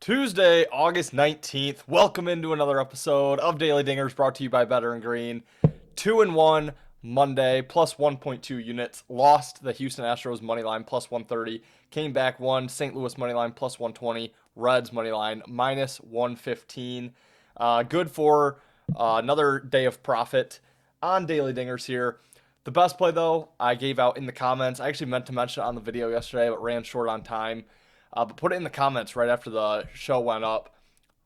Tuesday, August 19th. Welcome into another episode of Daily Dingers brought to you by Better and Green. 2-1 Monday, plus 1.2 units. Lost the Houston Astros money line plus 130. Came back, won St. Louis money line plus 120. Reds money line minus 115. Good for another day of profit on Daily Dingers here. The best play, though, I gave out in the comments. I actually meant to mention it on the video yesterday, but ran short on time. But put it in the comments right after the show went up.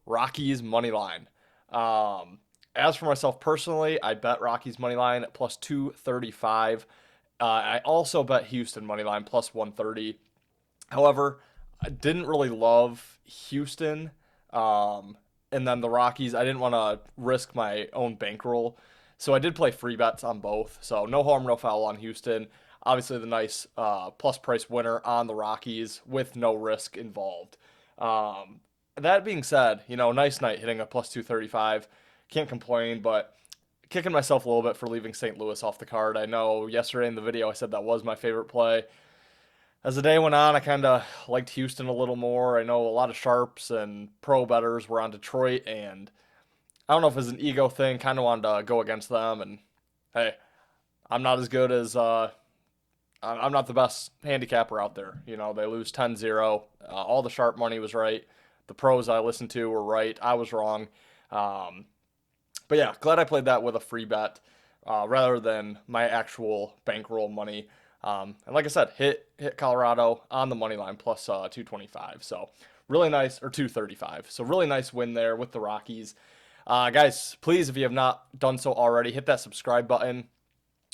Rockies money line. As for myself personally, I bet Rockies money line at plus 235. I also bet Houston money line plus 130. However, I didn't really love Houston. And then the Rockies, I didn't want to risk my own bankroll. So I did play free bets on both. So no harm, no foul on Houston. Obviously, the nice plus price winner on the Rockies with no risk involved. That being said, nice night hitting a plus 235. Can't complain, but kicking myself a little bit for leaving St. Louis off the card. I know yesterday in the video I said that was my favorite play. As the day went on, I kind of liked Houston a little more. I know a lot of sharps and pro bettors were on Detroit, and I don't know if it's an ego thing, kind of wanted to go against them. And hey, I'm not as good as I'm not the best handicapper out there. They lose 10-0. All the sharp money was right. The pros I listened to were right. I was wrong. But yeah, glad I played that with a free bet rather than my actual bankroll money. And like I said, hit Colorado on the money line plus 225. So really nice, or 235. So really nice win there with the Rockies. Guys, please, if you have not done so already, hit that subscribe button.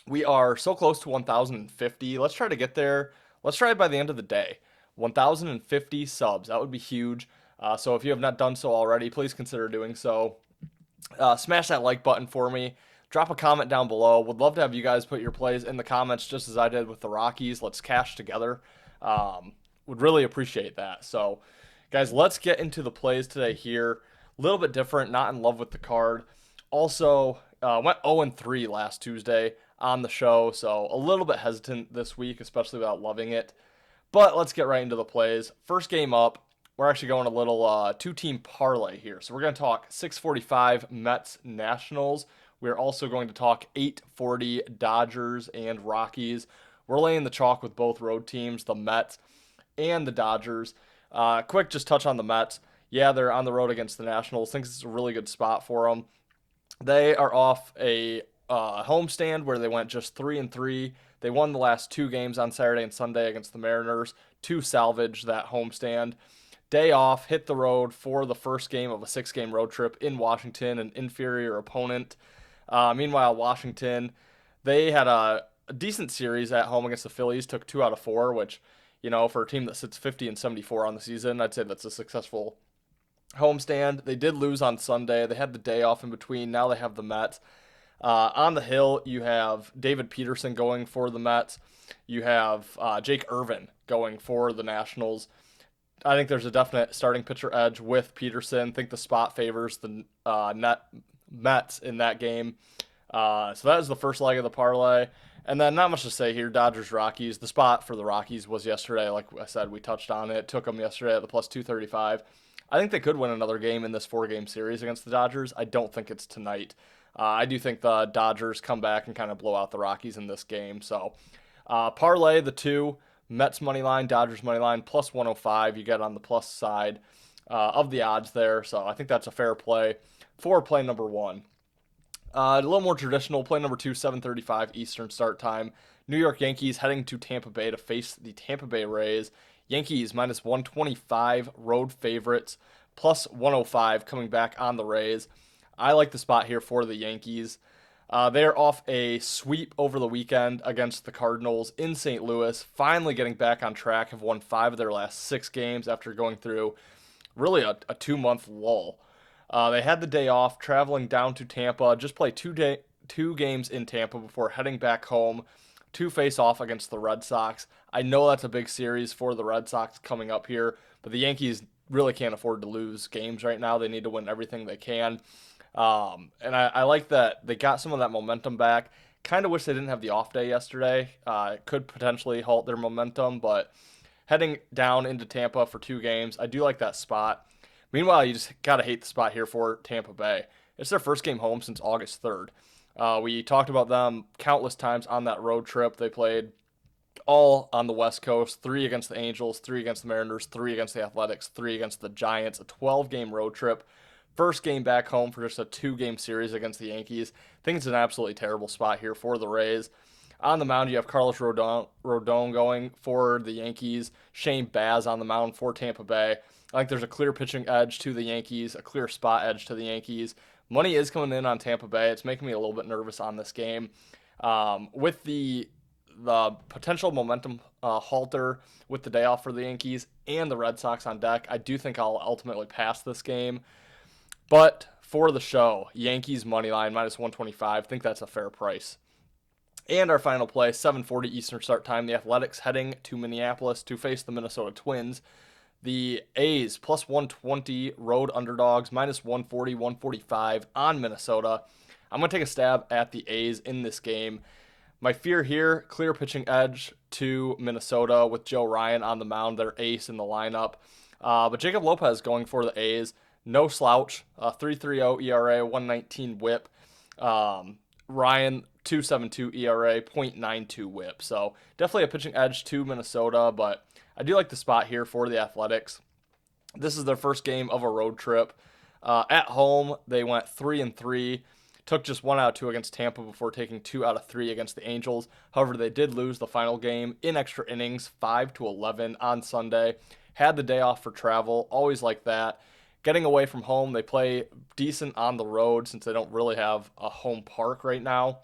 We are so close to 1,050. Let's try to get there. Let's try it by the end of the day. 1,050 subs. That would be huge. So if you have not done so already, please consider doing so. Smash that like button for me. Drop a comment down below. Would love to have you guys put your plays in the comments just as I did with the Rockies. Let's cash together. Would really appreciate that. So, guys, let's get into the plays today here. A little bit different. Not in love with the card. Also, went 0-3 last Tuesday on the show, so a little bit hesitant this week, especially without loving it. But let's get right into the plays. First game up, we're actually going a little two-team parlay here. So we're going to talk 645 Mets Nationals. We're also going to talk 840 Dodgers and Rockies. We're laying the chalk with both road teams, the Mets and the Dodgers. Quick just touch on the Mets. Yeah, they're on the road against the Nationals. Think it's a really good spot for them. They are off a homestand where they went just 3-3. They won the last two games on Saturday and Sunday against the Mariners to salvage that homestand. Day off, hit the road for the first game of a 6-game road trip in Washington, an inferior opponent. Meanwhile, Washington, they had a decent series at home against the Phillies, took 2 out of 4, which, for a team that sits 50-74 on the season, I'd say that's a successful homestand. They did lose on Sunday. They had the day off in between. Now they have the Mets. On the hill, you have David Peterson going for the Mets. You have Jake Irvin going for the Nationals. I think there's a definite starting pitcher edge with Peterson. I think the spot favors the Mets in that game. So that is the first leg of the parlay. And then not much to say here. Dodgers-Rockies. The spot for the Rockies was yesterday. Like I said, we touched on it. Took them yesterday at the plus 235. I think they could win another game in this 4-game series against the Dodgers. I don't think it's tonight. I do think the Dodgers come back and kind of blow out the Rockies in this game. So parlay the two, Mets money line, Dodgers money line, plus 105. You get on the plus side of the odds there. So I think that's a fair play for play number one. A little more traditional, play number two, 7:35 Eastern start time. New York Yankees heading to Tampa Bay to face the Tampa Bay Rays. Yankees minus 125, road favorites, plus 105 coming back on the Rays. I like the spot here for the Yankees. They're off a sweep over the weekend against the Cardinals in St. Louis, finally getting back on track, have won 5 of their last 6 games after going through really a 2-month lull. They had the day off, traveling down to Tampa, just play two games in Tampa before heading back home to face off against the Red Sox. I know that's a big series for the Red Sox coming up here, but the Yankees really can't afford to lose games right now. They need to win everything they can. And I like that they got some of that momentum back. Kind of wish they didn't have the off day yesterday. It could potentially halt their momentum, but heading down into Tampa for 2 games, I do like that spot. Meanwhile, you just got to hate the spot here for Tampa Bay. It's their first game home since August 3rd. We talked about them countless times on that road trip. They played all on the West Coast, 3 against the Angels, 3 against the Mariners, 3 against the Athletics, 3 against the Giants, a 12-game road trip. First game back home for just a 2-game series against the Yankees. I think it's an absolutely terrible spot here for the Rays. On the mound, you have Carlos Rodon going for the Yankees. Shane Baz on the mound for Tampa Bay. I think there's a clear pitching edge to the Yankees, a clear spot edge to the Yankees. Money is coming in on Tampa Bay. It's making me a little bit nervous on this game. With the potential momentum halter with the day off for the Yankees and the Red Sox on deck, I do think I'll ultimately pass this game. But for the show, Yankees money line minus 125. I think that's a fair price. And our final play, 7:40 Eastern start time. The Athletics heading to Minneapolis to face the Minnesota Twins. The A's plus 120 road underdogs, minus 140, 145 on Minnesota. I'm going to take a stab at the A's in this game. My fear here, clear pitching edge to Minnesota with Joe Ryan on the mound, their ace in the lineup. But Jacob Lopez going for the A's. No slouch, 3.30 ERA, 119 whip. Ryan, 2.72 ERA, 0.92 whip. So definitely a pitching edge to Minnesota, but I do like the spot here for the Athletics. This is their first game of a road trip. At home, they went 3-3. Took just 1 out of 2 against Tampa before taking 2 out of 3 against the Angels. However, they did lose the final game in extra innings, 5-11 on Sunday. Had the day off for travel, always like that. Getting away from home, they play decent on the road since they don't really have a home park right now.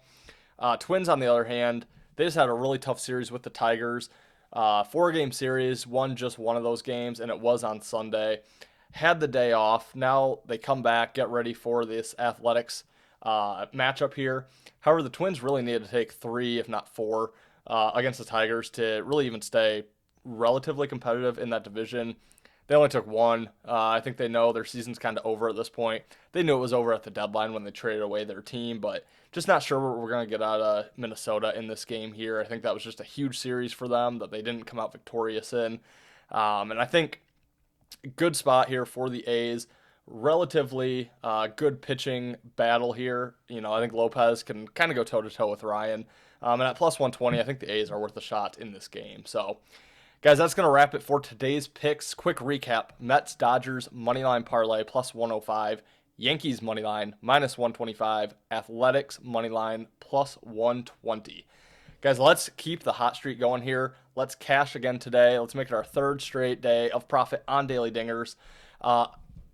Twins, on the other hand, they just had a really tough series with the Tigers. 4-game series, won just one of those games, and it was on Sunday. Had the day off. Now they come back, get ready for this Athletics matchup here. However, the Twins really needed to take 3, if not 4, against the Tigers to really even stay relatively competitive in that division. They only took 1. I think they know their season's kind of over at this point. They knew it was over at the deadline when they traded away their team, but just not sure what we're going to get out of Minnesota in this game here. I think that was just a huge series for them that they didn't come out victorious in. And I think good spot here for the A's. Relatively good pitching battle here. I think Lopez can kind of go toe-to-toe with Ryan. And at plus 120, I think the A's are worth a shot in this game. So, guys, that's going to wrap it for today's picks. Quick recap. Mets, Dodgers, moneyline parlay, plus 105. Yankees, moneyline, minus 125. Athletics, moneyline, plus 120. Guys, let's keep the hot streak going here. Let's cash again today. Let's make it our 3rd straight day of profit on Daily Dingers.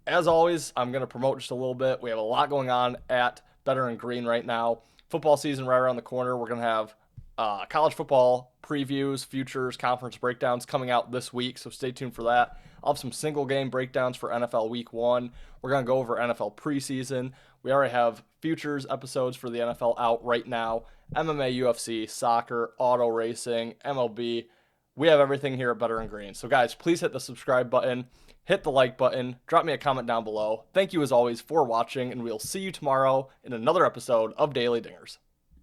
As always, I'm going to promote just a little bit. We have a lot going on at Better and Green right now. Football season right around the corner. We're going to have college football previews, futures, conference breakdowns coming out this week, so stay tuned for that. I'll have some single game breakdowns for NFL Week 1. We're going to go over NFL preseason. We already have futures episodes for the NFL out right now. MMA, UFC, soccer, auto racing, MLB. We have everything here at Better and Green. So guys, please hit the subscribe button, hit the like button, drop me a comment down below. Thank you as always for watching, and we'll see you tomorrow in another episode of Daily Dingers.